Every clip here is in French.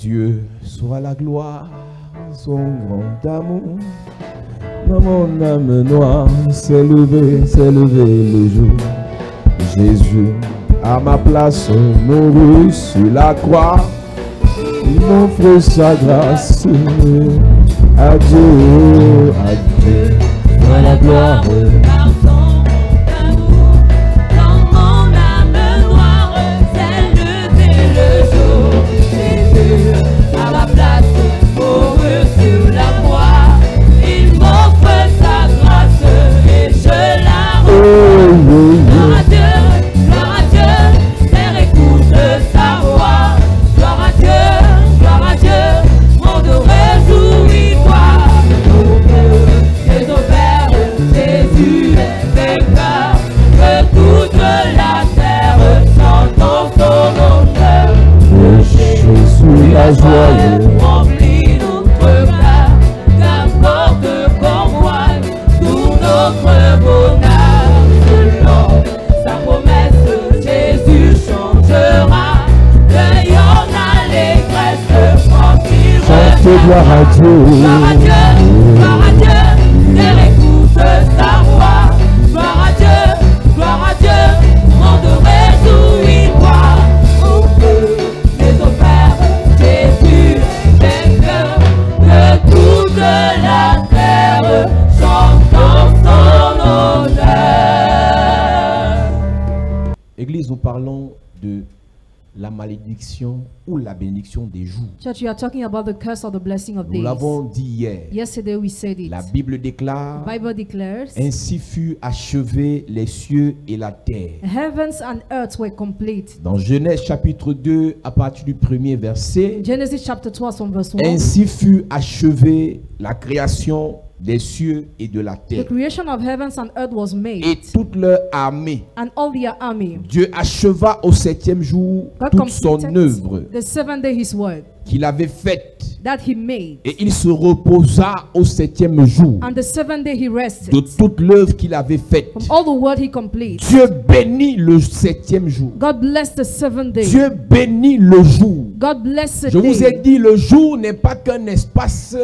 Dieu soit la gloire, son grand amour. Dans mon âme noire s'est levé le jour. Jésus, à ma place, mourut sur la croix. Il m'offre sa grâce. Adieu, adieu, à la gloire. La joie remplit notre cœur, qu'importe qu'on voit tout notre bonheur. Selon sa promesse, Jésus changera. Veillons l'allégresse quand il chante gloire à Dieu. Gloire à Dieu, gloire à Dieu, terre écoute sa voix. Gloire à Dieu, gloire à Dieu, monde réjouit toi. Au feu des offères, Jésus vainqueur, que toute la terre chante en son honneur. Église, nous parlons de la malédiction ou la bénédiction des jours. Church, we are talking about the curse or the blessing of Nous days. l'avons dit hier. Yesterday we said it. La Bible déclare: The Bible declares, ainsi fut achevé les cieux et la terre. heavens and earth were complete. Dans Genèse chapitre 2, à partir du premier verset, Genesis chapter 2 from verse 1. ainsi fut achevée la création des cieux et de la The terre creation of heavens and earth was made, et toute leur armée. and all their army. Dieu acheva au septième jour God toute son œuvre the seventh day his work qu'il avait faite, that he made, et il se reposa au septième jour and the seventh day he rested de toute l'œuvre qu'il avait faite. from all the work he completed. Dieu bénit le septième jour. God blessed the seventh day. Dieu bénit le jour. God blessed the Je vous ai day. dit, le jour n'est pas qu'un espace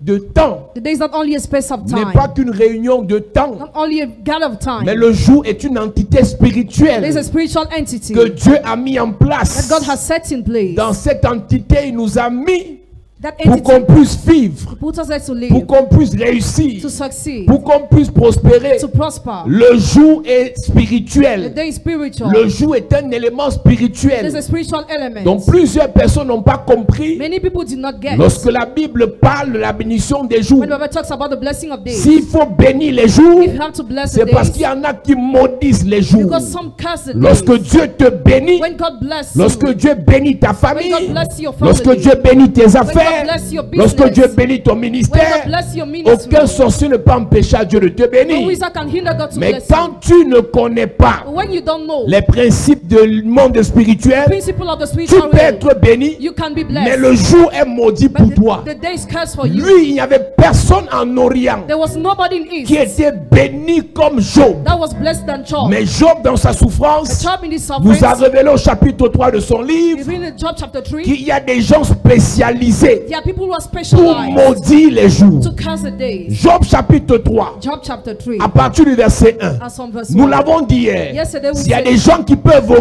de temps, The day is not only a space of n'est pas time, qu'une réunion de temps, not only a God of time. mais le jour est une entité It is a spirituelle spiritual entity que Dieu a mis en that place. God has set in place. Dans cette entité, il nous a mis That pour entity qu'on puisse vivre, put us there to pour live, qu'on puisse réussir, to succeed, pour qu'on puisse prospérer. to prosper. Le jour est The spirituel. day is spiritual. Le jour est un élément There's a spirituel. spiritual element. Donc plusieurs personnes n'ont pas compris. Many people did not get Lorsque la Bible parle de la bénédiction des jours, when the Bible talks about the blessing of days. s'il faut bénir les jours, If you have to bless the c'est parce days, qu'il y en a qui maudissent les jours. because some curse the Lorsque days. Dieu te bénit, When God bless lorsque you, Dieu bénit ta when famille, God bless your family, lorsque Dieu bénit tes when affaires, God bless your lorsque business, Dieu bénit ton when ministère, God bless your ministry, aucun sorcier ne peut empêcher Dieu de te no bénir. wizard can hinder God to Mais bless you. quand tu ne connais pas But when you don't know les principes du monde spirituel, principle of the tu spiritual peux realm, être béni, you can be mais blessed. le jour est maudit pour But toi. the day is cursed for you. Lui, il n'y avait personne en Orient There was nobody in qui East était béni comme Job. that was blessed than Job. Mais Job, dans sa souffrance, Job in his nous a suffering, révélé au chapitre 3 de son we livre read in Job chapter 3, qu'il y a des gens spécialisés there are people who are pour specialized maudire les jours. to curse the days. Job chapitre 3, Job chapter 3, à partir du verset 1. as from verse Nous 1. l'avons dit hier. Yesterday we S'il y a said, des gens qui peuvent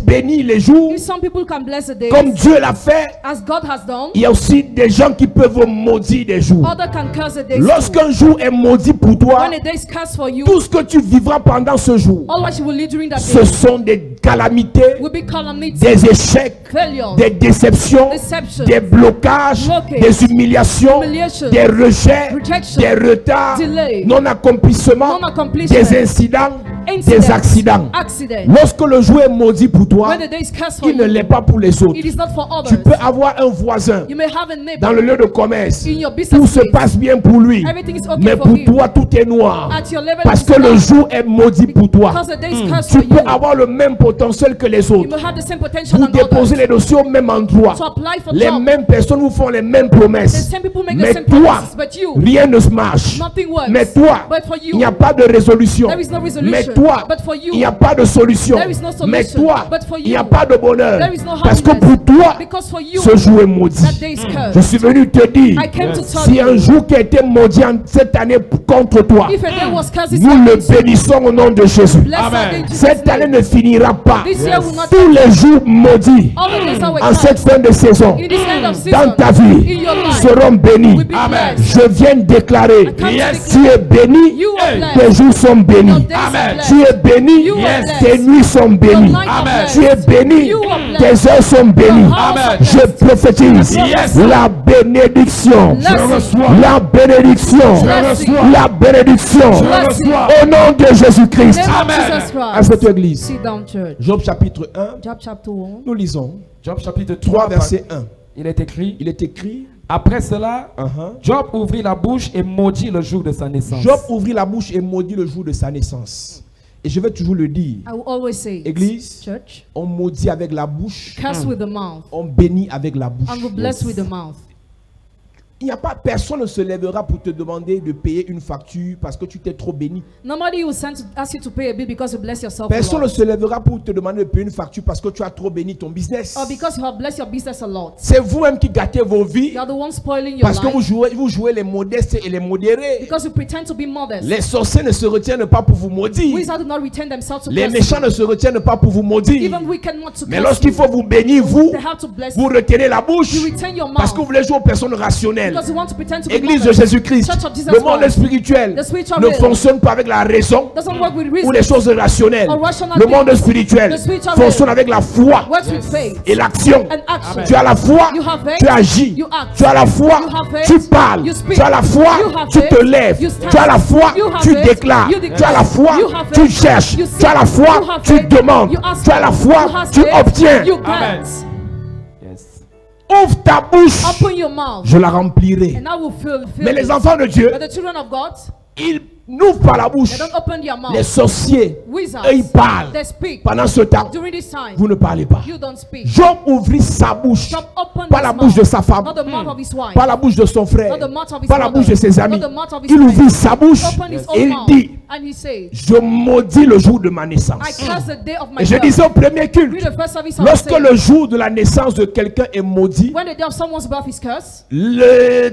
bénir les jours, if some people can bless the days, comme Dieu l'a fait, as God has done, il y a aussi des gens qui peuvent maudire des jours. others can curse the days too. Lorsqu'un jour est maudit pour toi, When a day is cursed for you, tout ce que tu vivras pendant ce jour, all what you will lead during that ce day sont des calamités, will be calamity, des échecs, failures, des déceptions, deception, des blocages, blockage, des humiliations, humiliation, des rejets, rejection, des retards, delay, non-accomplissements, non-accomplishment, des incidents, incidents, des accidents. accident. Lorsque le jour est maudit pour toi, When the day is cursed for il ne you, l'est pas pour les autres. it is not for Tu others. peux avoir un voisin You may have a neighbor dans le lieu de commerce. in your Tout business se place. passe bien pour lui. Everything is okay Mais for pour him. toi, tout est noir. At your level, Parce it is que le dark. jour est maudit pour toi. Because the day is cursed Tu for you. peux avoir le même potentiel que les You autres. may have the same potential Vous than déposez others. les dossiers au même endroit. To apply for Les job, mêmes personnes vous font les mêmes the promesses. same people make the Mais same toi, promises, but you, rien ne se marche. nothing works. Mais toi, But for il you, n'y a pas de résolution. there is no Mais resolution. toi, But for you, il n'y a pas de solution. there is no solution. Mais toi, But for il n'y a you, pas de bonheur. there is no Parce que happiness. pour toi, Because for you, ce jour est that maudit. day is Je cursed. suis venu te dire, I came to tell si you, un jour qui a été maudit cette année contre toi, if a day was cursed this nous year, le bénissons au nom de Jésus. bless our day in Jesus' Cette année name. ne finira pas. This year will not Tous les jours maudits all the days that were en cette cursed fin de saison, in this end of dans season, ta vie, in your life, seront bénis. will be blessed. Je viens de déclarer, I come to tu es béni, You are blessed. tes jours sont Your bénis. days are blessed. Tu es béni, You are blessed. tes nuits sont bénies. night are blessed. Tu es béni, You are blessed. tes heures sont bénies. Your house are Je blessed. prophétise la bénédiction, Blessing. la bénédiction, Blessing. la bénédiction. Blessing. Au nom de Jésus-Christ. Name of Amen. Jesus À Christ. cette église, Sit down, church. Job chapitre 1, Job chapter 1. nous lisons Job chapitre 3 3, verset 1. il est écrit. Il est écrit, Après cela, uh-huh, Job ouvrit la bouche et maudit le jour de sa naissance. Job ouvrit la bouche et maudit le jour de sa naissance. Et je vais toujours le dire, I will always say, it. Église, church, on maudit avec la bouche, curse with the mouth on bénit avec la bouche. and will bless with the mouth. Il n'y a pas, personne ne se lèvera pour te demander de payer une facture parce que tu t'es trop béni. Nobody will send to ask you to pay a bill because you bless yourself a Personne ne lot. se lèvera pour te demander de payer une facture parce que tu as trop béni ton business. Or because you have blessed your business a lot. C'est vous-même qui gâtez vos vies You are the one spoiling your parce que life vous jouez les modestes et les modérés. because you pretend to be modest. Les sorciers ne se retiennent pas pour vous maudire. Wizards do not retain themselves to Les curse méchants you. ne se retiennent pas pour vous maudire. Even wicked not to Mais curse lorsqu'il you. faut vous bénir, vous, They have to bless vous you. retenez la bouche You retain your parce mouth que vous voulez jouer aux personnes rationnelles. because you want to pretend to be Église de modest. Jésus-Christ, Church of Jesus le monde Christ. spirituel The spiritual ne realm fonctionne pas avec la raison doesn't work with ou reason. les choses rationnelles. Or rational Le monde things. spirituel The spiritual fonctionne realm avec la foi works with faith et l'action. and action. Tu as la foi, You have faith, tu agis. you act. Tu as la foi, You have faith, tu parles. you speak. Tu as la foi, You have tu faith, te lèves. you stand. Tu as la foi, You have tu faith, déclares. you declare. Tu as la foi, You have tu faith, cherches. you Tu as la seek. foi, You have tu faith, demandes. you ask Tu as la for. foi, You have tu faith, obtiens. You Amen. get. Yes. Ouvre ta bouche, Open your mouth je la remplirai. and I will fill Mais les it. enfants de Dieu, But the children of God, ils n'ouvrent pas la bouche. they don't open their Les mouth. sorciers, Wizards, eux, ils parlent. they speak. Pendant ce temps, During this time, vous ne parlez pas. you don't speak. Job ouvrit sa bouche, Job opened pas his la mouth, bouche de sa femme, not the mouth of his wife, pas la bouche de son frère, not the mouth of his pas la brother, bouche de ses amis. not the mouth of his Il friends. ouvrit sa bouche Open his et own il mouth, dit, and he says, je maudis le jour de ma I naissance. curse the day of my Et je birth. disais au premier Read culte, the first service of lorsque the le jour de la naissance de quelqu'un est maudit, when the day of someone's birth is cursed,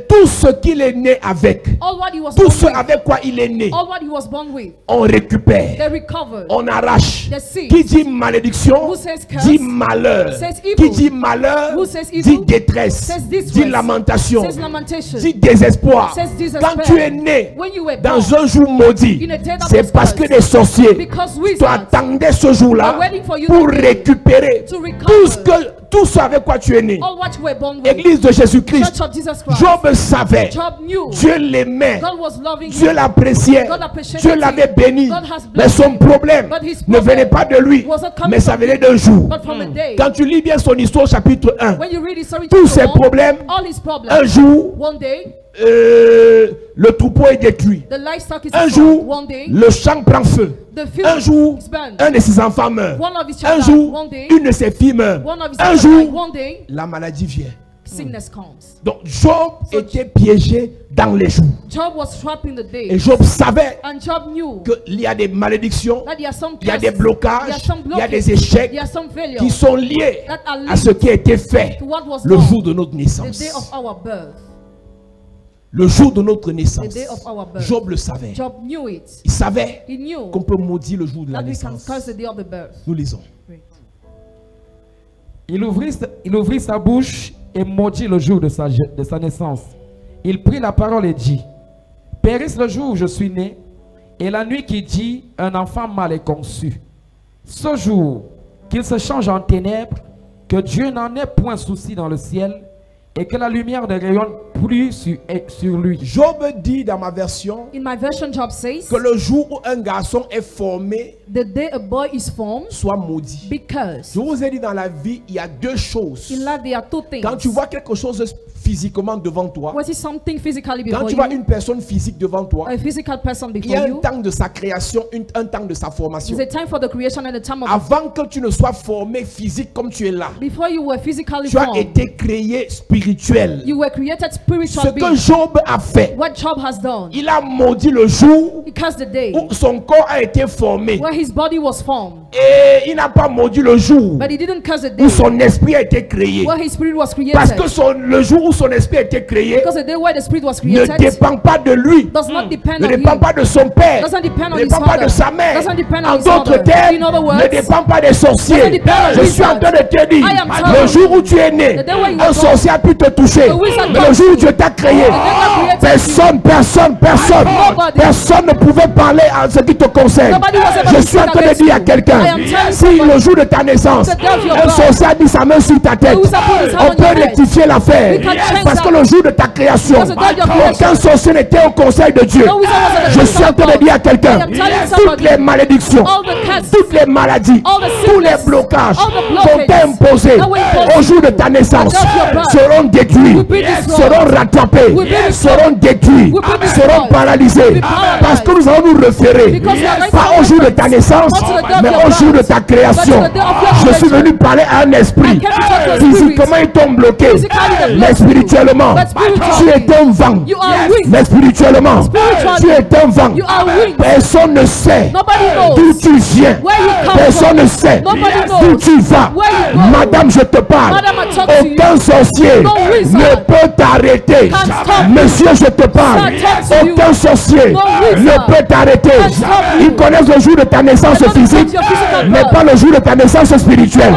tout ce qu'il est né avec, all what he was tout born ce with, avec quoi il est né, all what he was born with, on récupère, they recovered. on arrache. The seed. Qui dit malédiction, Who says curse, dit malheur. says evil. Qui dit malheur, Who says evil, dit détresse, says distress, dit lamentation, says lamentation, dit désespoir. says despair. Quand tu es né When you were dans born, un jour maudit, in a day that c'est was parce que cursed, les sorciers because tu wizards attendais ce jour-là are waiting for you pour that day récupérer to recover tout ce avec quoi tu es né. all what you were born with. Église de Jésus-Christ, Church of Jesus Christ. Job savait, Job knew Dieu l'aimait, God was loving Dieu him. l'appréciait, God appreciated Dieu him. l'avait béni. God has Mais blessed son him. problème But his ne problem venait pas de lui, wasn't coming mais ça from venait him, d'un jour. but from a day. Quand tu lis bien son histoire, chapitre 1, When you read his story, tous chapter ses one, problèmes, all his problems, un jour, one day, le troupeau est détruit. the livestock is Un destroyed. jour, One day, le champ prend feu. the field Un jour, is burned. un de ses enfants meurt. One of his Un children, jour, one day, une de ses filles meurt. one of his Un children, jour, one day, la maladie vient. sickness comes. Donc Job était piégé dans les jours. Job was trapped in the Et day, Job savait and Job knew qu'il y a des malédictions, that there are some il y a des curses, blocages, there are some il y a des blockages, échecs there are some failures qui sont liés that are à ce qui a été fait to what was le done jour de notre the naissance. day of our birth. Le jour de notre The naissance. day of our birth. Job le savait. Job knew it. Il savait He knew qu'on peut maudire le jour de la that we can naissance. curse the day of the birth. Nous lisons. Great. Il ouvrit sa bouche et maudit le jour de sa naissance. Il prit la parole et dit, périsse le jour où je suis né, et la nuit qui dit, un enfant mal est conçu. Ce jour, qu'il se change en ténèbres, que Dieu n'en ait point souci dans le ciel, et que la lumière ne rayonne plus sur lui. Job dit dans ma version In my version, Job says, que le jour où un garçon est formé the day a boy is formed, soit maudit. because Je vous ai dit dans la vie, il y a deux choses. in life there are two things. Quand tu vois quelque chose physiquement devant toi, Was it something physically quand before tu vois you? une personne physique devant toi, A physical person il y a before un you? temps de sa création, un temps de sa formation. There's a time for the creation and a time of... Avant que tu ne sois formé physique comme tu es là, Before you were physically tu as formed, été créé spirituel. you were created Ce spiritual que being. Job a fait, What Job has done, il a maudit le jour he cursed the day où son corps a été formé. where his body was formed, Et il n'a pas maudit le jour but he didn't curse the où day son esprit a été créé. where his spirit was Parce created. que le jour où son esprit a été créé Because the day where the spirit was ne created dépend pas de lui, does not depend ne on dépend him, pas de son père, doesn't depend on ne his dépend pas de mother, sa mère. doesn't depend on En his d'autres mother. termes, In other ne words, dépend pas des sorciers. doesn't depend on Je suis en wizards. train de te dire, I am telling le you, jour où tu es né, the day where you un were born, sorcier a pu te toucher. the wizard Mais le touched jour où you. Dieu t'a créé, The day God created Nobody. personne ne pouvait parler à ce qui te concerne. Nobody was able Je to suis en speak train de against dire à you. quelqu'un, I am telling si somebody, le jour de ta naissance, the day of your un birth, sorcier a mis sa main sur ta tête, the wizard put his hand on on peut your head. rectifier l'affaire. We can change Parce que that. le jour de ta création, Because the day of your creation, aucun sorcier n'était au conseil de Dieu. no wizard was at the Je suis en train de dire à quelqu'un, I am telling toutes somebody, les malédictions, all the curses, toutes les maladies, all the tous les sickness, blocages all the qu'on blockages t'a imposés that were imposed au jour de ta naissance at the day of your birth seront détruits, will be destroyed, seront rattrapés, will be destroyed, seront détruits, will be seront destroyed, paralysés. will be paralyzed. Parce que nous allons nous référer, Because we are going to pas au jour de ta naissance, not to the day of mais your au jour de birth, ta création. but to the day of your Je suis creation. venu parler à un esprit. I came to talk to a spirit. Physiquement, ils t'ont bloqué, Physically, they blocked mais you. spirituellement, But spiritually, tu es un vent. you are weak. Mais spirituellement, Spiritually, tu es un vent. you are weak. Personne ne sait Nobody knows d'où tu viens. where you come Personne from. ne sait Nobody knows d'où tu vas. where you go. Madame, je te parle. Madam, I talk to you. Aucun sorcier No wizard ne peut t'arrêter. can stop you. Monsieur, je te parle. Sir, talk to you. Aucun sorcier No wizard ne peut t'arrêter. can stop you. Ils connaissent le jour de ta naissance They don't physique, know your physical mais birth. pas le jour de ta naissance spirituelle.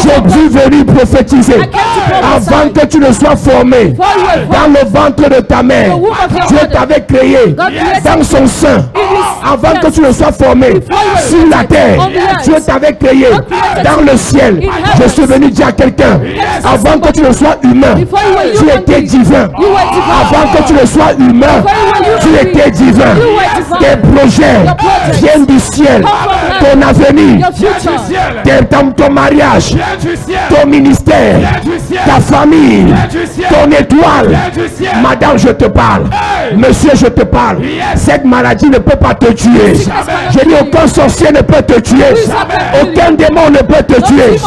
Jésus venu prophétiser I came to prophesy. avant que tu ne sois formé Before you were dans born, le ventre de ta mère. the womb of your Dieu mother. t'avait créé God created dans son sein his avant que chest. tu ne sois formé Before you were sur la created terre. on the earth. Dieu t'avait créé God created dans le ciel. in heaven. Je suis venu dire à quelqu'un, avant que tu ne sois humain, Before you were tu human étais being, divin. you were divine. Avant que tu ne sois humain, Before you were tu human étais being, divin. you were divine. Tes projets Your projects viennent du ciel. come from Ton heaven. avenir, Your future, ton mariage, ton ministère, ta famille, ton étoile. Madame, je te parle. Monsieur, je te parle. Cette maladie ne peut pas te tuer. Je dis, aucun sorcier ne peut te tuer. Aucun démon ne peut te tuer.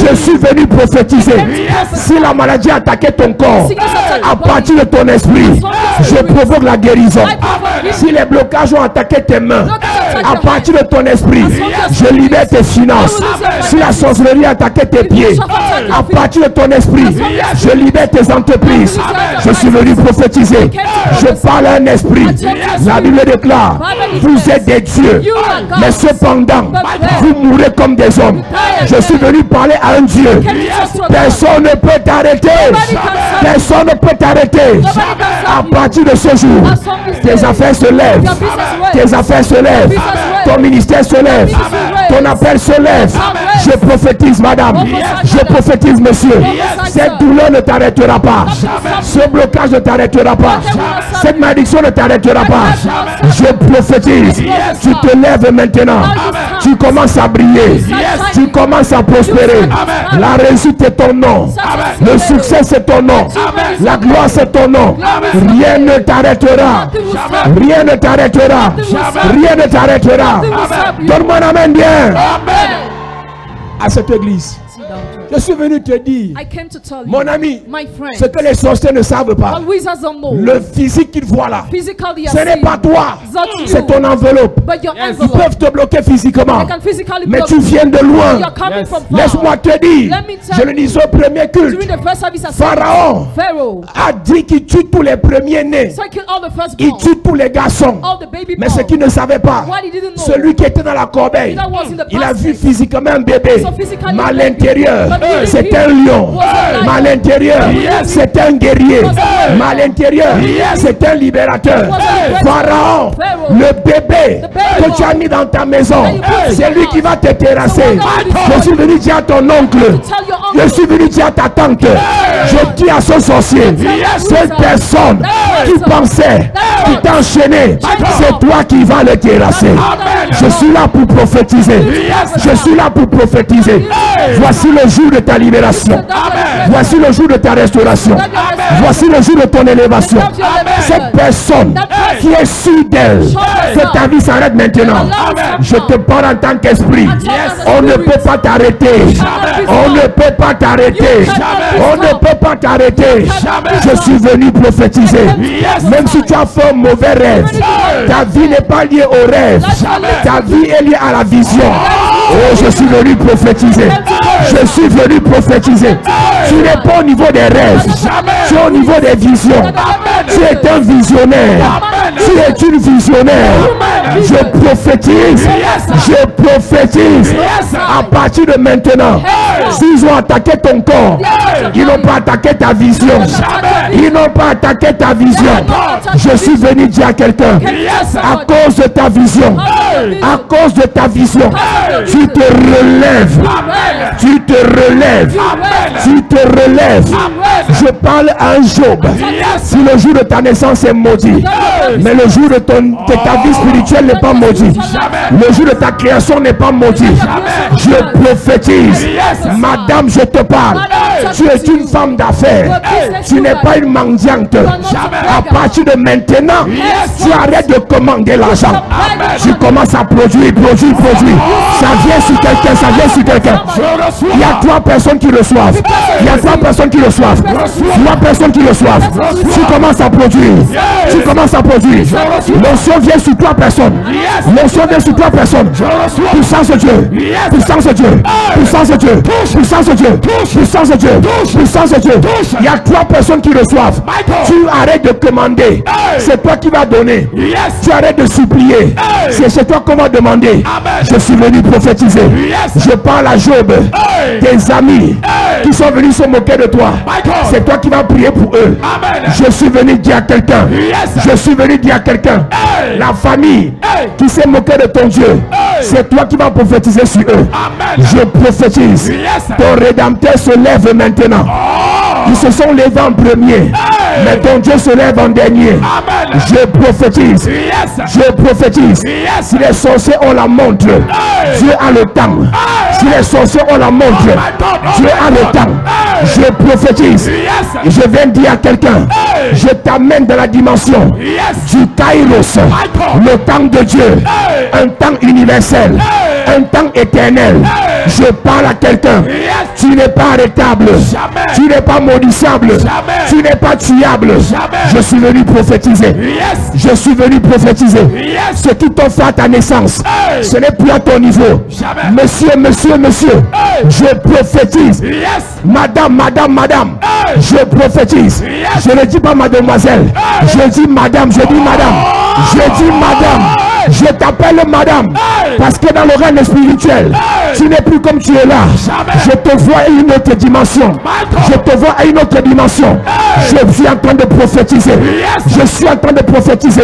Je suis venu prophétiser. Si la maladie a attaqué ton corps, à partir de ton esprit, je provoque la guérison. Si les blocages ont attaqué tes mains, à partir de ton esprit, je libère tes finances. Si la sorcellerie a attaqué tes pieds, à partir de ton esprit, je libère tes entreprises. Je suis venu prophétiser. Je parle à un esprit. La Bible déclare, vous êtes des dieux, mais cependant, vous mourrez comme des hommes. Je suis venu parler à un Dieu. Personne ne peut t'arrêter. Personne ne peut t'arrêter. À partir de ce jour, tes affaires se lèvent. Tes affaires se lèvent. Ton ministère se lève. Ton appel se lève. Je prophétise, madame. Je prophétise, monsieur. Cette douleur ne t'arrêtera pas. Ce blocage ne t'arrêtera pas. Cette malédiction ne t'arrêtera pas. Je prophétise. Tu te lèves maintenant. Tu commences à briller. Tu commences à prospérer. La réussite est ton nom. Le succès c'est ton nom. La gloire c'est ton nom. Rien ne t'arrêtera. Rien ne t'arrêtera. Rien ne t'arrêtera. Donne-moi un amen bien. À cette église. Je suis venu te dire, I came to tell you, mon ami, my friend, ce que les sorciers ne savent pas. all wizards don't know. Le physique qu'ils voient là, Physically, ce n'est pas toi, not c'est you, ton enveloppe. but your Ils envelope. peuvent te bloquer physiquement, They can physically mais block tu you. viens de loin. You're coming from far. Laisse-moi te dire, Let me tell je le disais au premier During culte, the first service, I said, Pharaon Pharaoh, a dit qu'il tue tous les premiers-nés. so I killed all the Il firstborn, tue tous les garçons. all the baby Mais ce born. qu'il ne savait pas, What he didn't know, celui qui était dans la corbeille, that was in the il a vu basket. physiquement un bébé. So physically Mais à a baby. l'intérieur, But within c'est him un lion. was a lion. Mais à l'intérieur, c'est un guerrier. Was a lion. Mais à l'intérieur, c'est un libérateur. Was a liberator. Pharaon, Pharaoh. le bébé The baby que tu as mis dans ta maison, that you put c'est in lui your qui va te terrasser. So what God Je suis venu dire à ton oncle, tell your je uncle, suis venu dire à ta tante, je dis à ce sorcier, cette personne qui pensait, qui t'a enchaîné, c'est toi qui vas le terrasser. Je suis là pour prophétiser. Je suis là pour prophétiser. Voici le jour de ta libération. Voici le jour de ta restauration. Voici le jour de ton élévation. Cette personne qui est sûre d'elle, que ta vie s'arrête maintenant. Je te parle en tant qu'esprit. On ne peut pas t'arrêter. On ne peut pas t'arrêter. On ne peut pas t'arrêter. Je suis venu prophétiser. Même si tu as fait un mauvais rêve, ta vie n'est pas liée au rêve. Ta vie est liée à la vision. Oh, je suis venu prophétiser. Je suis venu prophétiser. Tu n'es pas au niveau des rêves. Tu es au niveau des visions. Tu es un visionnaire. Tu es une visionnaire. Je prophétise. Je prophétise. À partir de maintenant, s'ils ont attaqué ton corps, ils n'ont pas attaqué ta vision. Ils n'ont pas attaqué ta vision. Je suis venu dire à quelqu'un, à cause de ta vision, à cause de ta vision, tu te relèves. Tu te relèves. Tu te relèves. Je parle à un Job. Si le jour de ta naissance est maudit, mais le jour de ta vie spirituelle n'est pas maudit. Le jour de ta création n'est pas maudit. Je prophétise. Madame, je te parle. Tu es une femme d'affaires. Tu n'es pas une mendiante. À partir de maintenant, tu arrêtes de commander l'argent. Tu commences à produire. Ça vient sur quelqu'un, ça vient sur quelqu'un. Il y a 3 personnes qui reçoivent. Il y a 3 personnes qui reçoivent. 3 personnes qui reçoivent. Tu commences à produire. Tu commences à produire. L'onction vient sur 3 personnes. L'onction vient sur 3 personnes. Puissance de Dieu. Puissance de Dieu. Puissance de Dieu. Puissance de Dieu. Puissance de Dieu. Puissance de Dieu. Il y a 3 personnes qui reçoivent. Tu arrêtes de commander. C'est toi qui vas donner. Tu arrêtes de supplier. C'est toi qu'on va demander. Je suis venu prophétiser. Je parle à Job. Tes amis qui sont venus se moquer de toi. C'est toi qui vas prier pour eux. Je suis venu dire à quelqu'un. Je suis venu dire à quelqu'un. La famille qui s'est moquée de ton Dieu. C'est toi qui vas prophétiser sur eux. Je prophétise. Ton Rédempteur se lève maintenant. Ils se sont levés en premier. Mais ton Dieu se lève en dernier. Je prophétise. Je prophétise. Si les sorciers ont la montre, Dieu a le temps. Si les sorciers ont la montre, Dieu a le temps. Je prophétise. Je viens dire à quelqu'un, je t'amène dans la dimension du Kairos, le temps de Dieu, un temps universel, un temps éternel. Je parle à quelqu'un. Tu n'es pas arrêtable. Tu n'es pas maudissable. Tu n'es pas tuable. Je suis venu prophétiser. Je suis venu prophétiser. Ce qui t'ont fait à ta naissance, ce n'est plus à ton niveau. Monsieur, monsieur, monsieur, je prophétise. Madame, madame, madame, je prophétise. Je ne dis pas mademoiselle. Je dis madame, je dis madame. Je dis madame. Je t'appelle madame. Parce que dans le règne spirituel, tu n'es plus comme tu es là. Je te vois à une autre dimension. Je te vois à une autre dimension. Je suis en train de prophétiser. Je suis en train de prophétiser.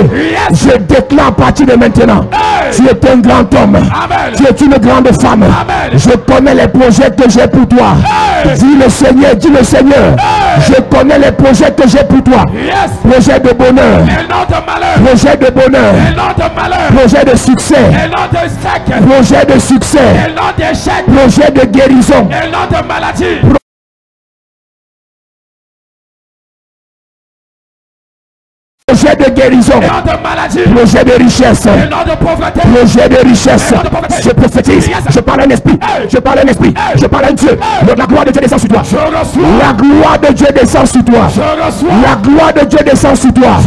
Je déclare à partir de maintenant. Tu es un grand homme. Tu es une grande femme. Je connais les projets que j'ai pour toi. Dis le Seigneur, dis le Seigneur. Je connais les projets que j'ai pour toi. Projet de bonheur. Projet de bonheur. Projet de succès. Projet de succès. Projet de guérison. Projet de guérison, projet de richesse, projet de richesse. Je prophétise, je parle à un esprit, je parle à un esprit, je parle à un Dieu. La gloire de Dieu descend sur toi. La gloire de Dieu descend sur toi. La gloire de Dieu descend sur toi.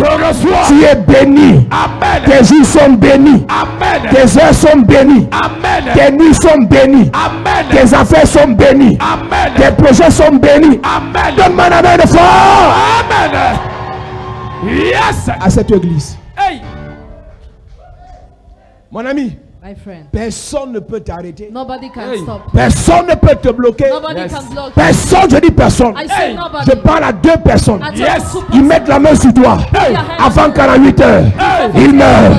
Tu es béni. Tes jours sont bénis. Tes heures sont bénies. Tes nuits sont bénies. Tes affaires sont bénies. Tes projets sont bénis. Donne-moi la main de fort. Yes. À cette église. Hey. Mon ami, My friend. personne ne peut t'arrêter. Nobody can stop. Personne ne peut te bloquer. Nobody can block. Personne, je dis personne. I say nobody. Je parle à 2 personnes. I tell you two Ils mettent la main sur toi. Avant 48 heures, ils meurent.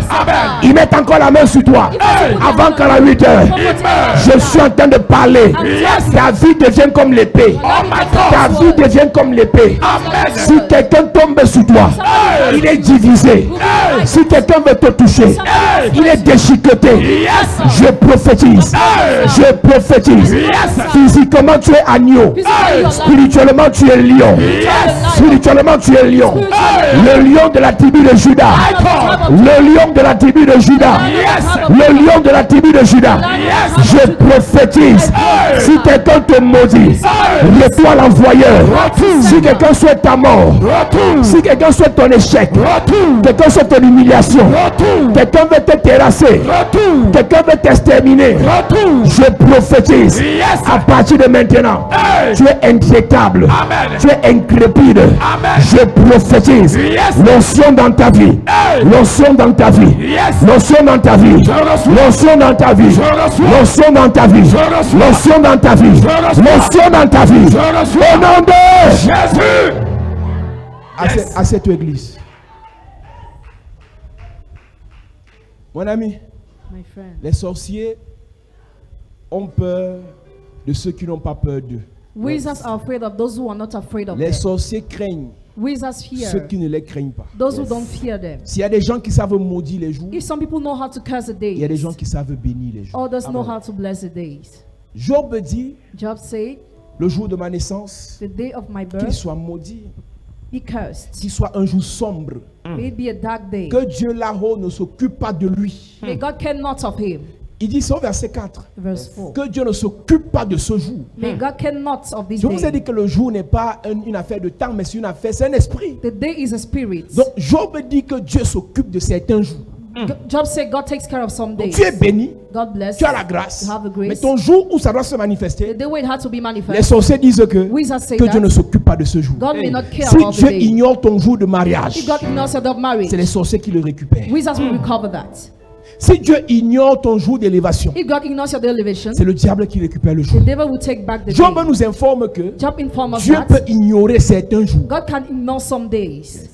Ils mettent encore la main sur toi. Avant 48 heures, je suis en train de parler. Ta vie devient comme l'épée. Ta vie devient comme l'épée. Si quelqu'un tombe sur toi, il est divisé. Si quelqu'un veut te toucher, il est déchiqueté. Je prophétise. Je prophétise. Physiquement, tu es agneau. Spirituellement, tu es lion. Spirituellement, tu es lion. Le lion de la tribu de Judas. Le lion de la tribu de Judas. Le lion de la tribu de Judas. Je prophétise. Si quelqu'un te maudit, reçois l'envoyeur. Si quelqu'un souhaite ta mort, si quelqu'un souhaite ton échec, quelqu'un souhaite ton humiliation, quelqu'un veut te terrasser, quelqu'un veut t'exterminer, je prophétise. À partir de maintenant, tu es intraitable, tu es incrépide. Je prophétise. L'onction dans ta vie, l'onction dans ta vie, l'onction dans ta vie, l'onction dans ta vie, l'onction dans ta vie, l'onction dans ta vie, l'onction dans ta vie. Au nom de Jésus. À cette église. Mon ami, My friend. les sorciers ont peur de ceux qui n'ont pas peur d'eux. Wizards are afraid of those who are not afraid of Les them. sorciers craignent Wizards ceux fear qui ne les craignent pas. those who don't fear them. S'il y a des gens qui savent maudire les jours, If some people know how to curse the il y a des days, gens qui savent bénir les jours. others know Amen. how to bless the days. Job dit, Job said, le jour de ma naissance, the day of my qu'il birth, soit maudit, be cursed. qu'il soit un jour sombre, May it be a dark day. que Dieu là-haut ne s'occupe pas de lui. May God care not of him. Il dit ça au verset 4, Verse 4. que Dieu ne s'occupe pas de ce jour. May God care not of this Je vous ai day. dit que le jour n'est pas une affaire de temps, mais c'est une affaire, c'est un esprit. The day is a spirit. Donc Job dit que Dieu s'occupe de certains jours. Job said God takes care of some Donc days. tu es béni, God bless. tu as la grâce, You have the mais grace. ton jour où ça doit se The manifester, day when it had to be les manifest. sorciers disent que Wizards say Dieu ne that s'occupe pas de ce jour. God may not care Si about the Dieu day. ignore ton jour de mariage, If God ignores your day of marriage, c'est les sorciers qui le récupèrent. Wizards will recover that. Si Dieu ignore ton jour d'élévation, If God ignores your day of elevation, c'est le diable qui récupère le the jour. devil will take back the Job day. nous informe que Job informs us Dieu peut that ignorer certains jours. God can ignore some days.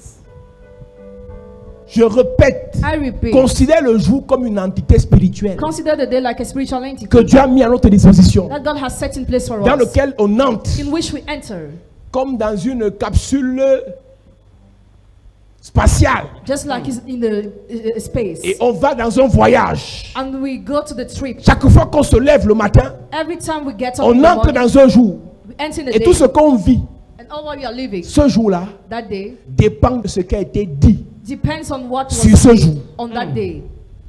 Je répète, I repeat, considère le jour comme une entité spirituelle consider the day like a spiritual entity que Dieu a mis à notre disposition, that God has set in place for dans us, lequel on entre in which we enter, comme dans une capsule spatiale just like it's in the space. et on va dans un voyage. And we go to the trip. Chaque fois qu'on se lève le matin, Every time we get up in on the entre morning, dans un jour. we enter in the Et tout ce day, qu'on vit, and all what we are living ce jour-là, that day dépend de ce qui a été dit. depends on what Sur was ce said jour. on that day.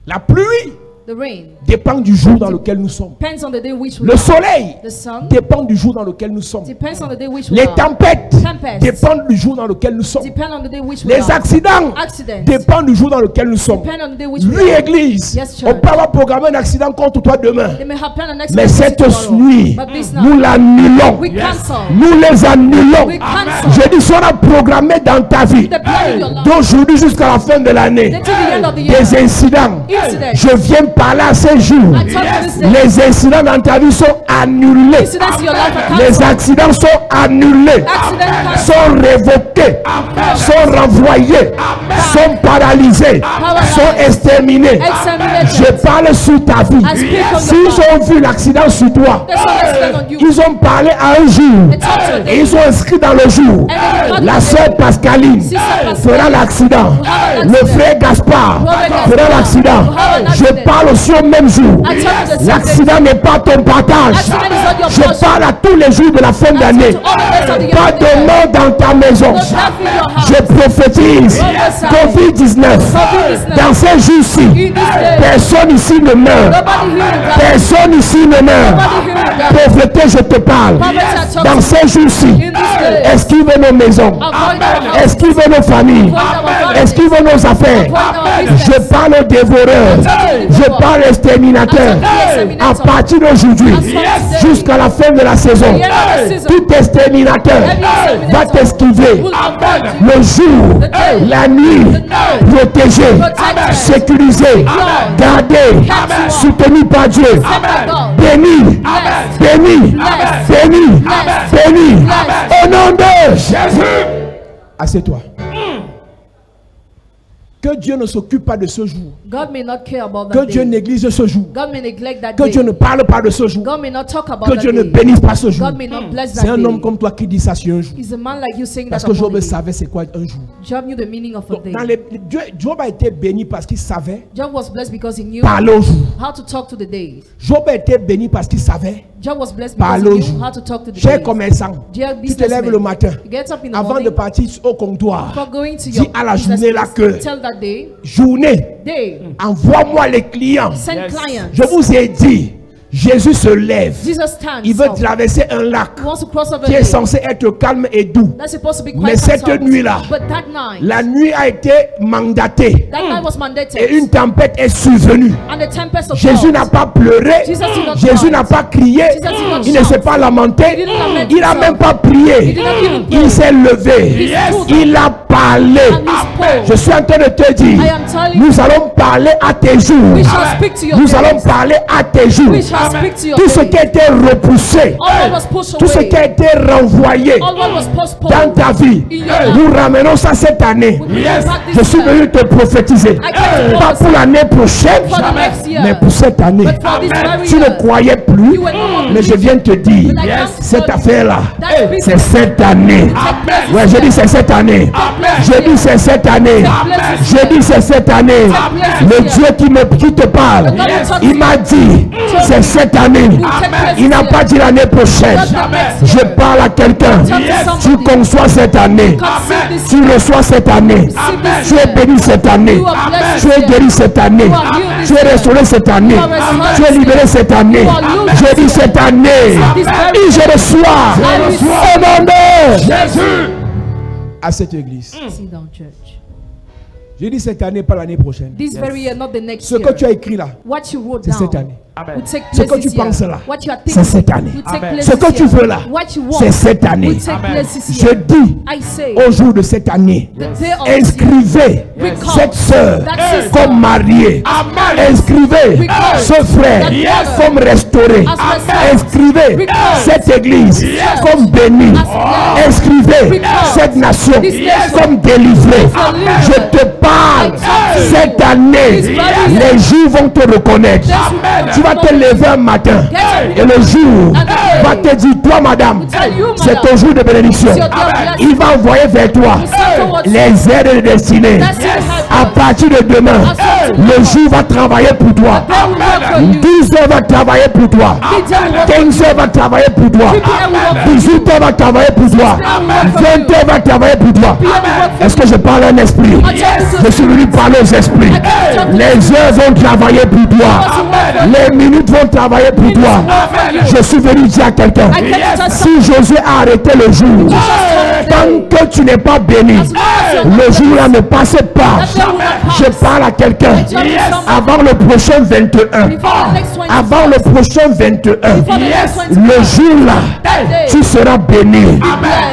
La pluie The rain dépend du jour dans lequel nous sommes. depends on the day which we Le are. soleil The sun dépend du jour dans lequel nous sommes. depends on the day which we Les are. tempêtes Tempest dépendent du jour dans lequel nous sommes. depend on the day which we Les are. accidents Accidents dépendent du jour dans lequel nous sommes. depend on the day which we Lui, are. Église, Yes, church. on peut avoir programmé un accident contre toi demain. They may have planned an Mais accident cette tomorrow, nuit, but this nous night l'annulons. we cancel. Nous les annulons. We cancel. Je dis, sera programmé dans ta vie. The plan in your life. D'aujourd'hui jusqu'à la fin de l'année. Then to the end of the year. Des incidents. Incidents. Je viens parler à ces jours. I talk to this day. Les incidents dans ta vie sont annulés. Incidents in your life are Les cancelled. accidents sont annulés. Accidents cancelled. Sont révoqués. Sont renvoyés. Sont paralysés. Sont exterminés. Exterminated. Je parle sur ta vie. I speak on S'ils your life. ont vu l'accident sur toi, There's no accident on you. ils ont parlé à un jour. They talk to a day. Et ils ont inscrit dans le jour. And La sœur Pascaline Sister Pascaline fera l'accident. will have an Le accident. frère Gaspard Brother Gaspard fera l'accident. will have an Je accident. parle aussi au même jour. I talk to the same L'accident n'est pas ton partage. Accident is not your Je portion. parle à tous les jours de la fin d'année. to all the days of the year. Pas de mort dans ta maison. No death in your house. Je prophétise Prophesy. Covid-19. COVID-19. Dans ces jours-ci, In this day, personne ici ne meurt. nobody here will die. Personne ici ne meurt. Nobody here will die. Pauvreté, je te parle. Poverty, I talk Dans to ces jours-ci, In this day, esquive nos maisons. avoid our house. Esquive nos familles. Esquive nos affaires. Avoid our business. Je parle aux dévoreurs. Je parle aux exterminateurs. À partir d'aujourd'hui, jusqu'à la fin de la saison, tout exterminateur va t'esquiver. Le jour, la nuit, protégé, sécurisé, gardé, soutenu par Dieu. Béni, béni, béni, béni. Au nom de Jésus. Assieds-toi. Que Que Dieu ne s'occupe pas de ce jour. God may not care about Que that Dieu day. néglige ce jour. God may neglect that Que day. Dieu ne parle pas de ce jour. God may not talk about Que that Dieu ne day. bénisse pas ce jour. God may not bless C'est that un homme day. comme toi qui dit ça sur un jour. He's a man like you saying Parce that que upon Job a day. savait c'est quoi un jour. Job knew the meaning of a Donc, day. Job a été béni parce qu'il savait Job was blessed because he knew parler au jour. how to talk to the days. Job a été béni parce qu'il savait Job was blessed because parler he au knew jour. how to talk to the Cher days. commerçant, Dear tu te lèves le businessman, matin you get up in the avant de morning, partir au comptoir. before going to Dis your à la business journée là place, que tell that day, journée, envoie-moi les clients. send clients. Je vous ai dit, Jésus se lève. Jesus stands Il veut up. traverser un lac He wants to cross over qui est the censé être calme et doux. That's supposed to be Mais quiet cette and soft. nuit-là, But that night, la nuit a été mandatée that night was mandated. et une tempête est survenue. And the tempest of Jésus God. n'a pas pleuré, Jesus did not Jésus cry. n'a pas crié, Jesus did not il ne shout. s'est pas lamenté, He didn't lament il n'a himself. même pas prié, He did not even pray. il s'est levé, He stood il a parlé. And he spoke. Je suis en train de te dire, I am telling nous allons parler à tes jours, We shall speak to your nous allons days. parler à tes jours. We shall speak to your Tout ce days. qui a été repoussé, All what was pushed tout ce away, qui a été renvoyé all what was dans postponed, ta vie, in your life. nous ramenons ça cette année. we bring back Je this suis year. venu te prophétiser, I came to pas prophesy. pour l'année prochaine, For the next year. mais pour cette année. But for this very Tu ne year. croyais plus, You were not mais je viens de te dire, But I come to cette tell you affaire-là, that c'est business cette année. place Ouais, this je dis year. c'est cette année. Je dis c'est cette année. place this Je year. dis c'est cette année. place Le this Dieu qui te parle, God will talk il to m'a dit, c'est cette année. take place Il n'a this pas year. dit l'année prochaine. Not the next Je year. parle à quelqu'un. Talk to Tu somebody. conçois cette année. Conceive this Tu year. reçois cette année. Receive this Tu es year. béni cette année. You are blessed Tu this es year. guéri cette année. You are healed this Tu es year. restauré cette année. You are restored Tu es this libéré year. cette année. You are loosed Je this dis year. cette année. This very Et je reçois. I receive. Au nom de Jésus. À cette église. Sit down, church. J'ai dit cette année, pas l'année prochaine. This very year, not the next Ce year. que tu as écrit là, What you wrote c'est down cette année. will take Ce place que tu this year. penses là, What you are c'est thinking cette année. will take place Ce que this tu year. veux là, What you want c'est cette année. will take place this Je year. dis I say, au jour de cette année, the day of this year, inscrivez Recall cette sœur that sister comme mariée. Inscrivez Recall ce frère that brother comme restauré. as restored. Inscrivez Recall cette église comme bénie. as blessed. Inscrivez Recall cette nation this nation comme délivrée. as delivered. Je te parle I talk to you. cette année. This very year. Les jours vont te reconnaître. Amen. Tu vas te lever un matin Get et le jour And the day va te dire, toi madame, will tell you, c'est madam, ton jour de bénédiction. it's your day of blessing. Il va envoyer vers toi send towards you. les aides de destinée. That's your help. À partir de demain, That's what you le do. jour va travailler pour toi. They will work for you. 12 heures va travailler pour toi. Midday will work for 15 heures va travailler pour toi. 3 p.m. will work for 18 heures va travailler pour toi. Amen. 20 heures va travailler pour toi. Est-ce que je parle à un esprit? Je suis venu parler aux esprits. Les heures vont travailler pour toi. Les minutes vont travailler pour toi. Je suis venu dire à quelqu'un, si Josué a arrêté le jour, tant que tu n'es pas béni, le jour là ne passe pas. Je parle à quelqu'un avant le prochain 21. Avant le prochain 21. Le jour là, tu seras béni.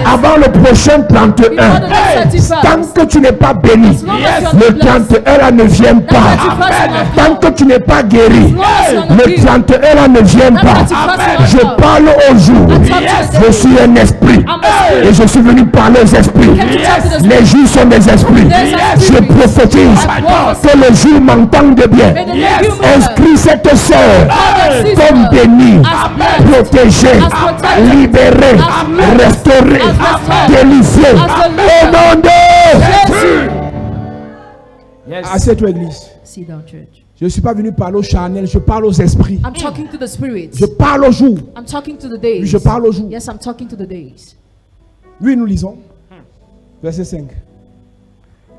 Avant le prochain 31. Tant que tu n'es pas béni, le 31 là ne vient pas. Tant que tu n'es pas guéri, le 31 là ne vient pas. Je parle au jour. Je suis un esprit. Et je suis venu parler aux esprits. Les jours sont des esprits. Je prophétise que le jour m'entende bien. Inscris cette sœur comme bénie, protégée, libérée, restaurée, délivrée. Au nom de Jésus. Assieds-toi, église. Sit down, church. Je ne suis pas venu parler aux charnels, je parle aux esprits. I'm talking to the spirits. Je parle aux jours. I'm talking to the days. Je parle aux jours. Yes, I'm talking to the days. Oui, nous lisons. Verset 5.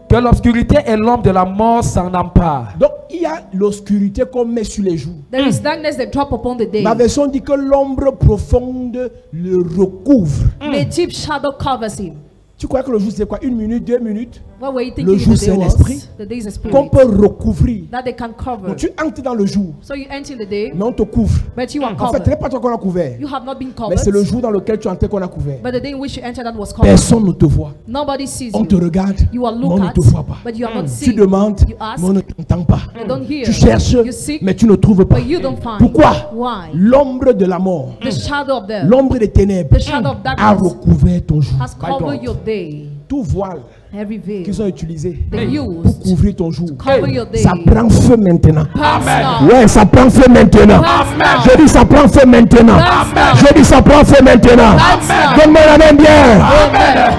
Que l'obscurité et l'ombre de la mort s'en emparent. Donc, il y a l'obscurité qu'on met sur les jours. There is darkness that drop upon the day. Ma version dit que l'ombre profonde le recouvre. The deep shadow covers him. Tu crois que le jour c'est quoi? 1 minute, 2 minutes? What were you Le thinking jour, the c'est day un was? esprit. The day is a spirit. Qu'on peut recouvrir. That they can cover. Donc, tu entres dans le jour, So you enter in the day, mais on te couvre. but you are En fait, ce covered. n'est pas toi qu'on a couvert. You have not been Mais covered. c'est le jour dans lequel tu entres qu'on a couvert. But the day in which you enter that was covered. Personne ne te voit. Nobody sees On te you. regarde, You are mais on ne looked te at, voit pas. but you are not Tu seen. demandes, You ask, mais on ne t'entend pas. they don't hear. Tu cherches, You seek, mais tu ne trouves pas. but you don't find. Pourquoi? Why? L'ombre de la mort, The shadow of death, l'ombre des ténèbres the shadow of a darkness recouvert ton jour. has covered your day. Tout voile Every veil qu'ils ont utilisé they pour used couvrir ton jour, cover your day. ça prend feu maintenant. Amen. Ouais, ça prend feu maintenant. Amen. Je dis ça prend feu maintenant. Amen. Je dis ça prend feu maintenant. Amen. Donne-moi la main bien. Amen.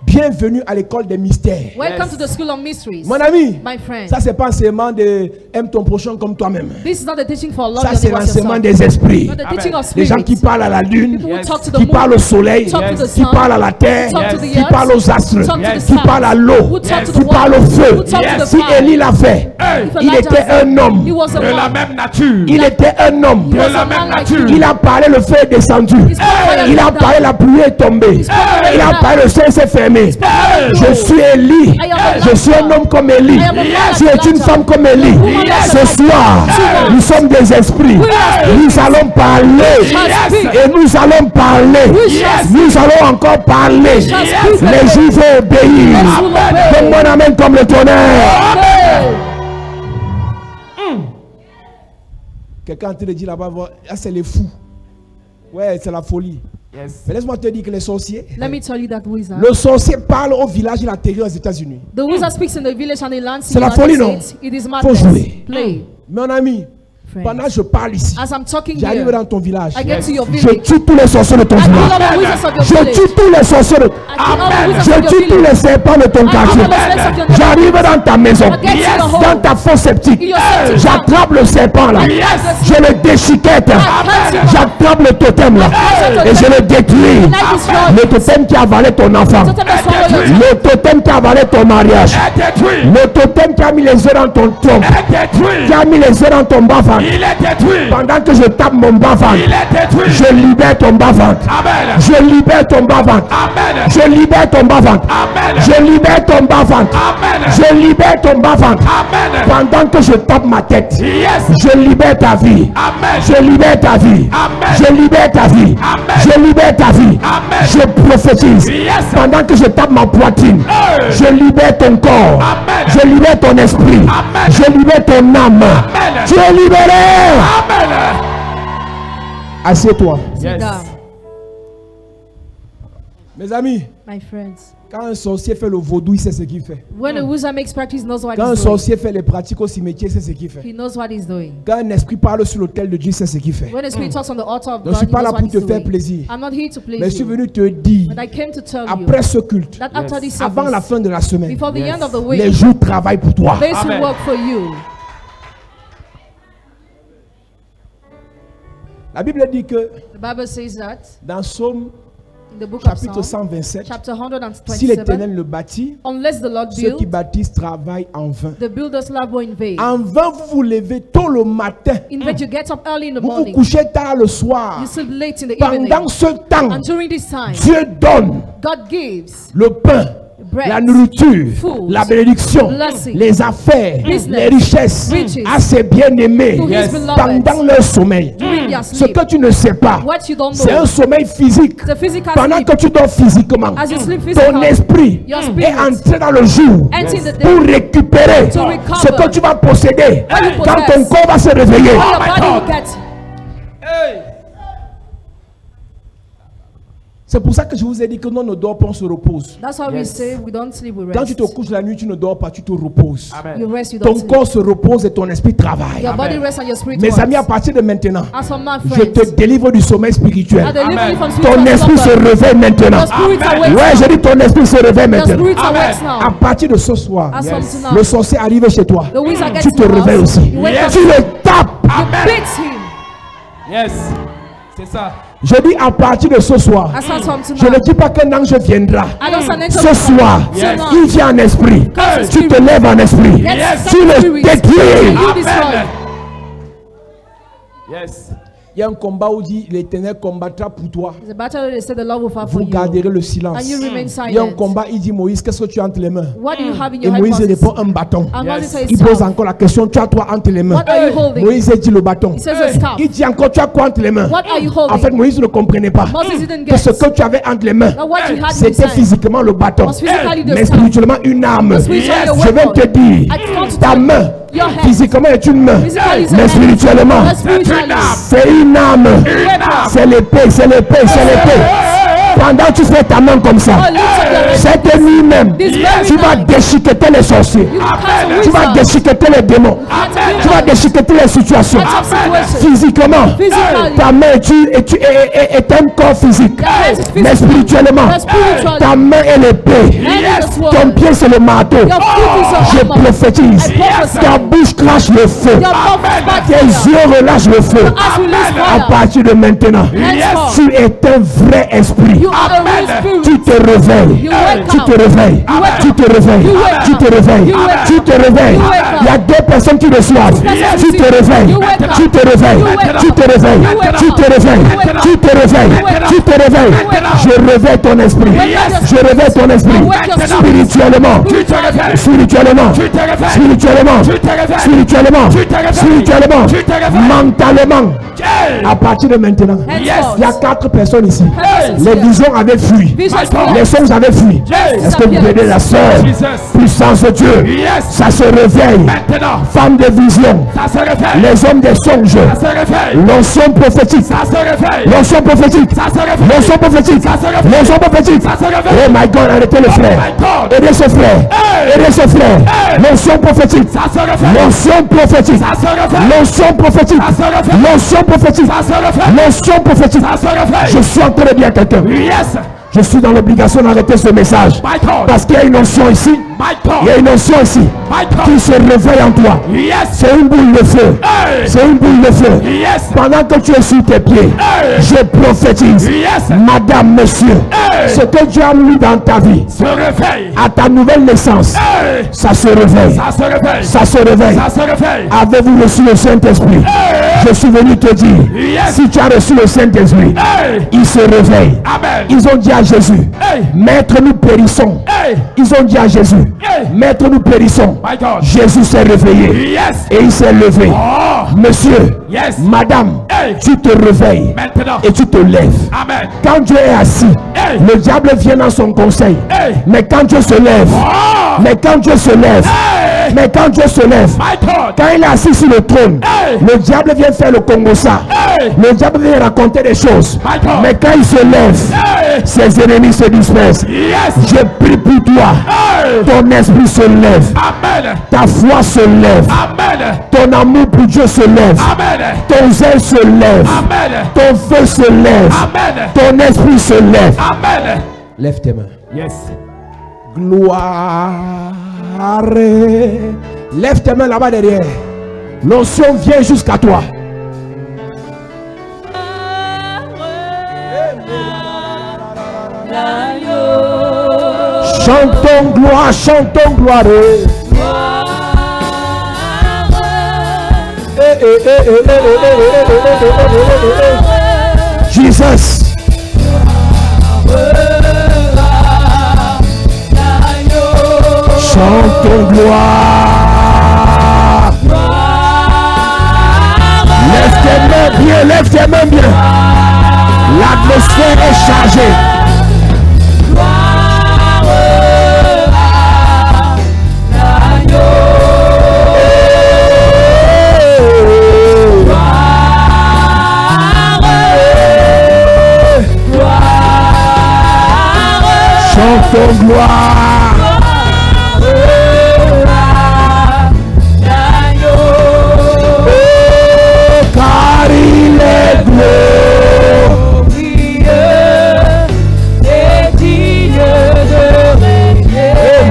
Bienvenue à l'école des mystères. Welcome to the school of mysteries. Mon ami, My friend, ça c'est pas enseignement de aime ton prochain comme toi-même. this is not the teaching for love Ça your c'est neighbor as l'enseignement yourself. des esprits. Not the teaching of Les gens qui spirits. parlent à la lune, People who talk to the qui moon, parlent au soleil, talk to the qui sun, parlent à la terre, talk to the qui earth, parlent aux astres, talk to the qui stars, parlent à l'eau, who talk to qui the parlent au water, feu. who talk to the Si fire. Élie l'a fait, If il Elijah était said, un homme he was a de la man. même nature. Il était un homme He was a man like you. Il a parlé, le feu est descendu. fire Il a came parlé, down. la pluie est tombée. fire Il a came parlé, le ciel s'est fermé. fire Je came suis Élie. I am Elijah. Je suis un homme comme Élie. I am a man Tu like es une Elijah. femme comme Élie. Yes. Ce soir, nous sommes des esprits. Nous allons parler. speak. Et nous allons parler. shall Nous allons encore parler. shall speak. Les Juifs vont obéir. will obey. Donne-moi un amen comme le tonnerre. Quelqu'un est en train de dire là-bas, ah, c'est les fous. Ouais, c'est la folie. Mais laisse-moi te dire que les sorciers, Let me tell you that wizard. le sorcier parle au village, il atterrit aux États-Unis. The wizard speaks in the village and he lands in C'est la the folie, United non? States. It is Faut madness. jouer. Play. Mon ami, Friend. pendant que je parle ici, As I'm talking j'arrive here, dans ton village. I get to your Je village. tue tous les sorciers de ton I kill village. all the wizards of your Je village. tue tous les sorciers de... I kill all the wizards Je of your tue tous village. les serpents de ton I kill quartier. all the snakes of your neighborhood. J'arrive dans ta maison. I get to your home. Dans ta fosse septique. In your septic tank. J'attrape le serpent là. Je le déchiquette. Amen. J'attrape le totem là. Et je le détruis. And I destroy Le totem qui a avalé ton enfant. Totem that swallow your child. Le totem qui a avalé ton mariage. Le totem qui a mis les œufs dans ton trompe. Qui a mis les œufs dans ton bas-ventre. Pendant que je tape mon bas-ventre, je libère ton bas-ventre. Je libère ton bas-ventre. Je libère ton bas-ventre. Je libère ton bas-ventre. Je libère ton bas-ventre. Pendant que je tape ma tête, je libère ta vie. Je libère ta vie. Je libère ta vie. Je libère ta vie. Je prophétise. Pendant que je tape ma poitrine, je libère ton corps. Je libère ton esprit. Je libère ton âme. Tu es libéré. Assieds-toi. Sit down. Mes amis, My friends, quand un sorcier fait le vaudou, il sait ce qu'il fait. when a wizard makes practice, he knows what Quand un he's doing. sorcier fait les pratiques au cimetière, il sait ce qu'il fait. He knows what he's doing. Quand un esprit parle sur l'autel de Dieu, il sait ce qu'il fait. When a spirit talks on the altar of Donc, je God, suis he pas knows là what pour te he's faire doing. plaisir. I'm not here to Mais je please suis you. venu te dire, But I came to tell après you ce culte, that after this avant la service, fin de la semaine, before the end of the les week, jours travaillent pour toi. days will work for you. La Bible dit que The Bible says that dans Psaume in the book of chapitre Psalms, 127, chapter si 127, l'Éternel le bâtit, unless the Lord ceux qui build, bâtissent travaillent en vain. the builders labor in vain. En vain, vous vous levez tôt le matin. In fact, you get up early in the Vous vous morning, couchez tard le soir. you sleep late in the evening, Pendant ce temps, and during this time, Dieu donne God gives le pain, bread, la nourriture, food, la bénédiction, blessing, les affaires, business, les richesses riches, à ses bien-aimés to his beloved, pendant leur sommeil. during their Ce sleep. que tu ne sais pas, What you don't c'est know, un sommeil physique. the physical Pendant sleep, que tu dors physiquement, as you sleep ton physically, esprit your est spirit entré dans le jour enter in the day, pour récupérer to recover ce que tu vas posséder what you quand ton possess. corps va se réveiller. all your body will get. C'est pour ça que je vous ai dit que nous ne dort pas, on se repose. That's why we say we don't sleep, we Quand rest. tu te couches la nuit, tu ne dors pas, tu te reposes. You rest, you don't Ton sleep. corps se repose et ton esprit travaille. Your body rests and your spirit Mes amis, à works. partir de maintenant, As for my je friends, te délivre du sommeil spirituel. I deliver you from Ton spiritual esprit se slumber. réveille maintenant. Your spirit awakes Ouais, now. je dis ton esprit se réveille Your maintenant. spirit awakes now. À partir de ce soir, As from tonight, le sorcier arrive chez toi. the wizard gets Tu to te the réveilles house, aussi. you wake up, Tu le tapes. you beat him. Yes. C'est ça. Je dis à partir de ce soir. As from Je ne tonight, dis pas qu'un ange viendra. I don't send angels Ce to soir, come. Tonight, il vient en esprit. Come Tu te lèves en esprit. Yes. Tu le Spirit. détruis. you destroy. Yes. Il y a un combat où dit l'Éternel combattra pour toi. It's a battle that they say the Lord will fight for Vous you. garderez le silence. And you remain Il y a un silent. combat, il dit Moïse, qu'est-ce que tu as entre les mains? What do you have in Et your hand, Moïse Moses? répond un bâton. And Moses says, Il pose staff. encore la question, tu as toi entre les mains. What are you holding? Moïse dit le bâton. He says a staff. Il dit encore, tu as quoi entre les mains? What are you En fait, holding? Moïse ne comprenait pas Moses didn't que get. ce que tu avais entre les mains, That what you had in his c'était hand physiquement le bâton, was physically the mais staff. spirituellement une arme. Was spiritually a Je vais weapon. te dire, I want to ta tell you, main, your hand, physiquement est une main, physically is a Mais hand, spirituellement, but spiritually, c'est une âme. weapon. C'est l'épée, c'est l'épée, c'est l'épée. Pendant que tu fais ta main comme ça, cette nuit même, tu vas déchiqueter les sorciers. Tu vas déchiqueter les démons. Tu vas déchiqueter les situations. Physiquement, ta main est un corps physique. Mais spirituellement, ta main est l'épée. Ton pied c'est le marteau. Je prophétise. Ta bouche crache le feu. Tes yeux relâchent le feu. À partir de maintenant, tu es un vrai esprit. Tu te réveilles. Tu te réveilles. Tu te réveilles. Tu te réveilles. Tu te réveilles. Il y a deux personnes qui reçoivent. Tu te réveilles. Tu te réveilles. Tu te réveilles. Tu te réveilles. Tu te réveilles. Tu te réveilles. Je réveille ton esprit. Je réveille ton esprit. Spirituellement. Spirituellement. Spirituellement. Spirituellement. Spirituellement. Mentalement. À partir de maintenant, il y a 4 personnes ici. Les visions avaient fui. Les songes avaient fui. Est-ce que vous voyez la sœur? Puissance de Dieu. Ça se réveille. Femme de vision. Les hommes des songes. L'onction prophétique. L'onction prophétique. L'onction prophétique. L'onction prophétique. Oh my God, arrêtez le frère. Aidez ce frère. Aidez ce frère. L'onction prophétique. L'onction prophétique. L'onction prophétique. L'onction prophétique. L'onction prophétique. Je suis en train de dire quelqu'un. Je suis dans l'obligation d'arrêter ce message. Parce qu'il y a une notion ici. Il y a une notion ici qui se réveille en toi. C'est une boule de feu. C'est une boule de feu. Pendant que tu es sur tes pieds, je prophétise. Madame, monsieur, ce que Dieu a mis dans ta vie, à ta nouvelle naissance, ça se réveille. Ça se réveille. Avez-vous reçu le Saint-Esprit? Je suis venu te dire, si tu as reçu le Saint-Esprit, il se réveille. Ils ont dit à Jésus, Maître, nous périssons. Ils ont dit à Jésus, Maître, nous périssons. Jésus s'est réveillé et il s'est levé. Monsieur, madame, tu te réveilles et tu te lèves. Quand Dieu est assis, le diable vient dans son conseil. Mais quand Dieu se lève, mais quand Dieu se lève, mais quand Dieu se lève, quand il est assis sur le trône, le diable vient faire le Congo-ça. Le diable vient raconter des choses. Mais quand il se lève, ses ennemis se dispersent. Je prie pour toi. Ton esprit se lève. Ta foi se lève. Ton amour pour Dieu se lève. Ton zèle se lève. Ton feu se lève. Ton esprit se lève. Lève tes mains. Gloire. Lève tes mains là-bas derrière. L'onction vient jusqu'à toi. Chantons gloire, chantons gloire. Jesus. Chantons gloire. Lève tes mains bien, lève tes mains bien. L'atmosphère est chargée. Chantons gloire. Car il est glorieux et digne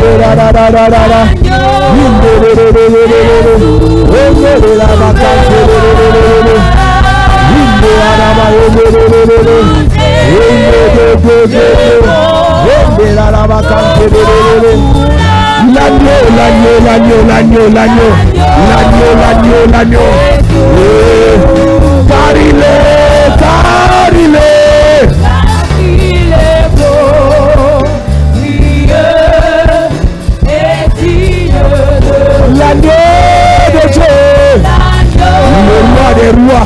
de régner. L'agneau. Car il est beau, et digne de l'agneau de Dieu, le roi des rois,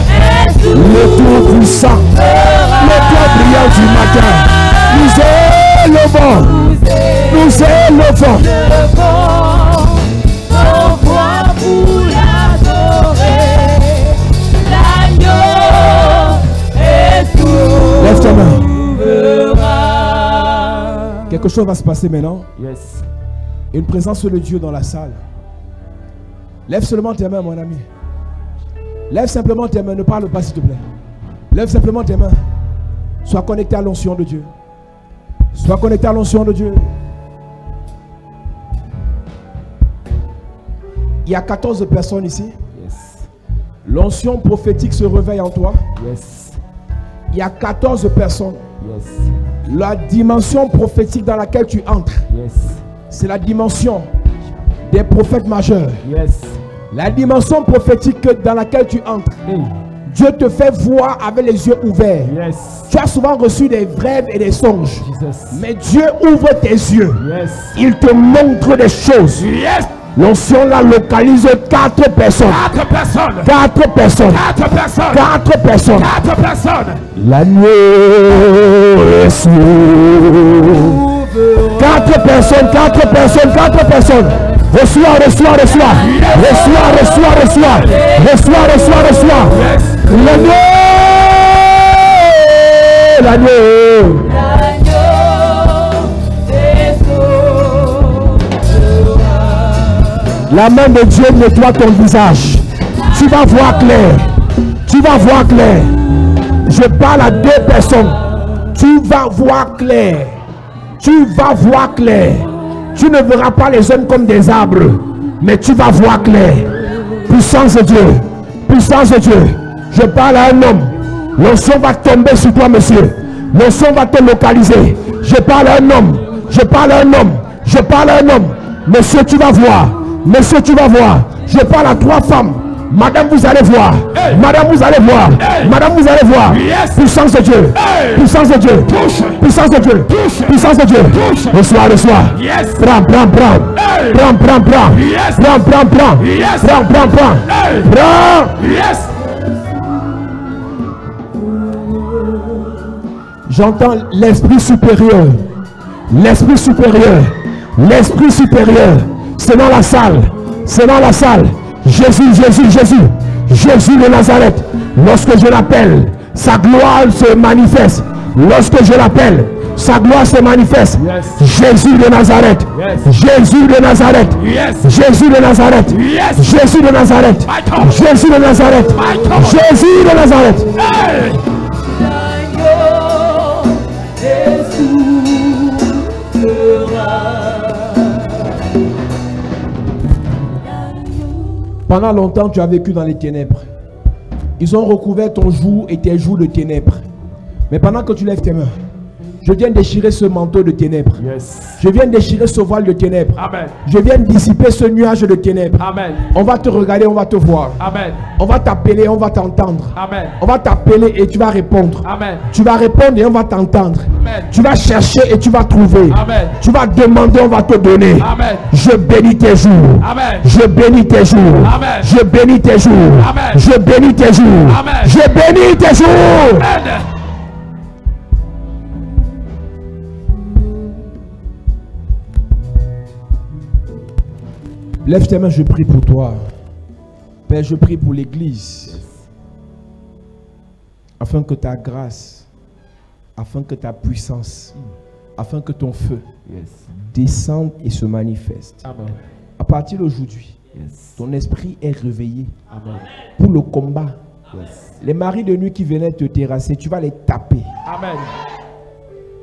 le tout puissant, le toit brillant du matin. Nous élevons. Pour l'adorer, l'agneau est Lève ta main. souverain. quelque chose va se passer maintenant. Yes. Une présence de Dieu dans la salle. Lève seulement tes mains, mon ami. Lève simplement tes mains. Ne parle pas, s'il te plaît. Lève simplement tes mains. Sois connecté à l'onction de Dieu. Sois connecté à l'onction de Dieu. Il y a 14 personnes ici. Yes. L'onction prophétique se réveille en toi. Yes. Il y a 14 personnes. Yes. La dimension prophétique dans laquelle tu entres, Yes. c'est la dimension des prophètes majeurs. Yes. La dimension prophétique dans laquelle tu entres, Dieu te fait voir avec les yeux ouverts. Yes. Tu as souvent reçu des rêves et des songes. Jesus. Mais Dieu ouvre tes yeux. Yes. Il te montre des choses. Yes. L'onction là localise 4 personnes. 4 personnes. 4 personnes. 4 personnes. 4 personnes. 4 personnes. L'agneau est sourd. 4 personnes, 4 personnes, 4 personnes. Reçois, reçois, reçois. Reçois, reçois, reçois. Reçois, reçois, reçois. L'agneau. L'agneau. La main de Dieu nettoie ton visage. Tu vas voir clair. Tu vas voir clair. Je parle à 2 personnes. Tu vas voir clair. Tu vas voir clair. Tu ne verras pas les hommes comme des arbres, mais tu vas voir clair. Puissance de Dieu. Puissance de Dieu. Je parle à un homme. L'onction va tomber sur toi, monsieur. L'onction va te localiser. Je parle à un homme. Je parle à un homme. Je parle à un homme. Monsieur, tu vas voir. Monsieur, tu vas voir. Je parle à 3 femmes. Madame, vous allez voir. Hey. Madame, vous allez voir. Hey. Madame, vous allez voir. Yes. Puissance de Dieu. Hey. Puissance de Dieu. Touche. Puissance de Dieu. Touche. Puissance de Dieu. Touche. Reçois, reçois. Yes. Prends, prends, prends. Hey. Prends, prends, prends. Yes. Prends, prends, prends. Yes. Prends, prends, prends. Hey. Prends. Yes. J'entends l'esprit supérieur. L'esprit supérieur. L'esprit supérieur. C'est dans la salle. C'est dans la salle. Jésus, Jésus, Jésus. Jésus de Nazareth. Lorsque je l'appelle, sa gloire se manifeste. Lorsque je l'appelle, sa gloire se manifeste. Yes. Jésus de Nazareth. Yes. Jésus de Nazareth. Yes. Jésus de Nazareth. Yes. Jésus de Nazareth. My God. Jésus de Nazareth. My God. Jésus de Nazareth. Hey. Pendant longtemps, tu as vécu dans les ténèbres. Ils ont recouvert ton jour et tes jours de ténèbres. Mais pendant que tu lèves tes mains, je viens déchirer ce manteau de ténèbres. Yes. Je viens déchirer ce voile de ténèbres. Amen. Je viens dissiper ce nuage de ténèbres. Amen. On va te regarder, on va te voir. Amen. On va t'appeler, on va t'entendre. Amen. On va t'appeler et tu vas répondre. Amen. Tu vas répondre et on va t'entendre. Amen. Tu vas chercher et tu vas trouver. Amen. Tu vas demander, on va te donner. Amen. Je bénis tes jours. Amen. Je bénis tes jours. Amen. Je bénis tes jours. Amen. Je bénis tes jours. Amen. Je bénis tes jours. Amen. Lève tes mains, je prie pour toi. Père, je prie pour l'église. Afin que ta grâce, afin que ta puissance, afin que ton feu Yes. descende et se manifeste. Amen. À partir d'aujourd'hui, Yes. ton esprit est réveillé Amen. pour le combat. Yes. Les maris de nuit qui venaient te terrasser, tu vas les taper. Amen.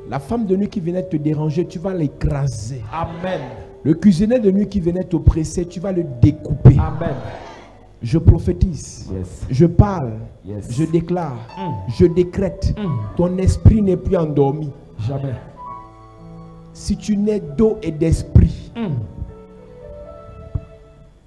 La femme de nuit qui venait te déranger, tu vas l'écraser. Amen. Le cuisinier de nuit qui venait t'oppresser, tu vas le découper. Amen. Je prophétise. Yes. Je parle. Yes. Je déclare. Je décrète. Ton esprit n'est plus endormi. Jamais. Si tu nais d'eau et d'esprit,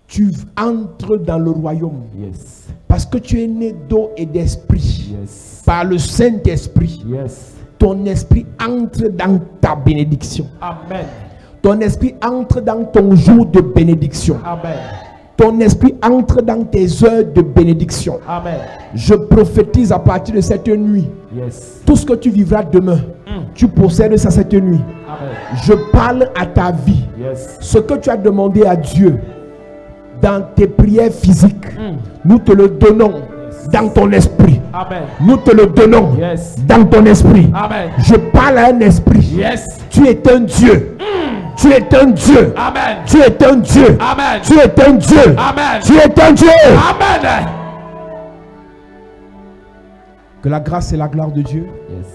tu entres dans le royaume. Yes. Parce que tu es né d'eau et d'esprit. Yes. Par le Saint-Esprit. Yes. Ton esprit entre dans ta bénédiction. Amen. Ton esprit entre dans ton jour de bénédiction. Amen. Ton esprit entre dans tes heures de bénédiction. Amen. Je prophétise à partir de cette nuit. Yes. Tout ce que tu vivras demain, tu possèdes ça cette nuit. Amen. Je parle à ta vie. Yes. Ce que tu as demandé à Dieu dans tes prières physiques, nous te le donnons dans ton esprit. Amen. Nous te le donnons Yes. dans ton esprit. Amen. Je parle à un esprit. Yes. Tu es un Dieu. Tu es un Dieu. Amen. Tu es un Dieu. Amen. Tu es un Dieu. Amen. Tu es un Dieu. Amen. Que la grâce et la gloire de Dieu Yes.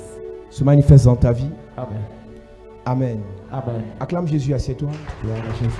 se manifestent dans ta vie. Amen. Amen. Amen. Acclame Jésus, assieds-toi. Gloire à Jésus.